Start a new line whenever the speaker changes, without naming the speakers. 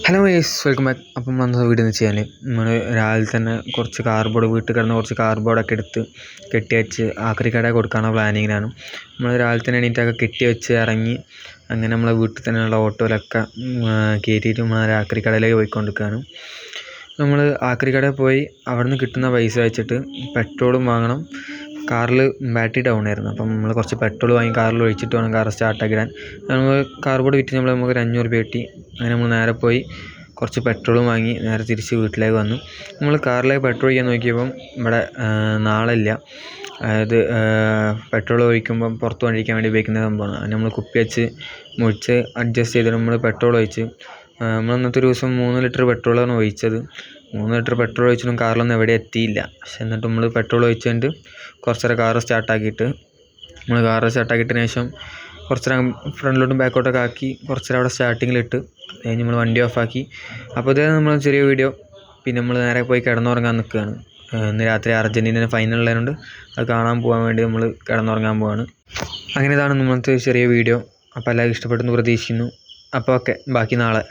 Hello guys, welcome back. അപ്പം വന്ന video എന്ന് വെച്ചാൽ നമ്മൾ രാവിലെ തന്നെ കുറച്ച് കാർഡ്ബോർഡ് വീട്ടിൽ കിടന്ന കുറച്ച് കാർഡ്ബോർഡൊക്കെ എടുത്ത് കെട്ടി വെച്ച് ആക്രി കടയിൽ കൊടുക്കാനുള്ള പ്ലാനിങ്ങിലാണ്. നമ്മൾ രാവിലെ തന്നെ എണീറ്റൊക്കെ കെട്ടി വെച്ച് ഇറങ്ങി അങ്ങനെ നമ്മളെ വീട്ടിൽ തന്നെയുള്ള ഓട്ടോയിലൊക്കെ കയറ്റിയിട്ട് നമ്മൾ ആക്രി കടയിലേക്ക് പോയിക്കൊണ്ടിരിക്കുകയാണ്. നമ്മൾ ആക്രി കടയിൽ പോയി അവിടെ നിന്ന് കിട്ടുന്ന പൈസ വെച്ചിട്ട് പെട്രോളും വാങ്ങണം. കാറിൽ ബാറ്ററി ഡൗൺ ആയിരുന്നു, അപ്പം നമ്മൾ കുറച്ച് പെട്രോൾ വാങ്ങി കാറിൽ ഒഴിച്ചിട്ട് വേണം കാർ സ്റ്റാർട്ടാക്കിയിടാൻ. നമ്മൾ കാർബോർഡ് വിറ്റ് നമുക്കൊരു 500 രൂപ കിട്ടി. അങ്ങനെ നമ്മൾ നേരെ പോയി കുറച്ച് പെട്രോളും വാങ്ങി നേരെ തിരിച്ച് വീട്ടിലേക്ക് വന്നു. നമ്മൾ കാറിലേക്ക് പെട്രോൾ ഒഴിക്കാൻ നോക്കിയപ്പം ഇവിടെ നാളില്ല. അതായത് പെട്രോൾ ഒഴിക്കുമ്പം പുറത്ത് കൊണ്ടിരിക്കാൻ വേണ്ടി ഉപയോഗിക്കുന്ന സംഭവമാണ്. അത് നമ്മൾ കുപ്പി വെച്ച് മുറിച്ച് അഡ്ജസ്റ്റ് ചെയ്തിട്ട് നമ്മൾ പെട്രോൾ ഒഴിച്ച് നമ്മൾ അന്നത്തെ ഒരു ദിവസം 3 ലിറ്റർ പെട്രോളാണ് ഒഴിച്ചത്. 3 ലിറ്റർ പെട്രോൾ ഒഴിച്ചിട്ടും കാറിലൊന്നും എവിടെ എത്തിയില്ല. പക്ഷെ എന്നിട്ട് നമ്മൾ പെട്രോൾ ഒഴിച്ച് കഴിഞ്ഞിട്ട് കുറച്ചേരം കാറ് സ്റ്റാർട്ടാക്കിയിട്ട് ശേഷം കുറച്ചേരം ഫ്രണ്ടിലോട്ടും ബാക്കോട്ടൊക്കെ ആക്കി കുറച്ചേരം അവിടെ സ്റ്റാർട്ടിങ്ങിലിട്ട് കഴിഞ്ഞ് നമ്മൾ വണ്ടി ഓഫാക്കി. അപ്പോൾ ഇതേ നമ്മൾ ചെറിയ വീഡിയോ. പിന്നെ നമ്മൾ നേരെ പോയി കിടന്നുറങ്ങാൻ നിൽക്കുകയാണ്. ഇന്ന് രാത്രി അർജൻറ്റീന ഫൈനൽ ഉള്ളതുകൊണ്ട് അത് കാണാൻ പോകാൻ വേണ്ടി നമ്മൾ കിടന്നുറങ്ങാൻ പോവാണ്. അങ്ങനെ ഇതാണ് നമ്മളത്തെ ചെറിയ വീഡിയോ. അപ്പോൾ എല്ലാവർക്കും ഇഷ്ടപ്പെട്ടെന്ന് പ്രതീക്ഷിക്കുന്നു. അപ്പോൾ ഓക്കെ, ബാക്കി നാളെ.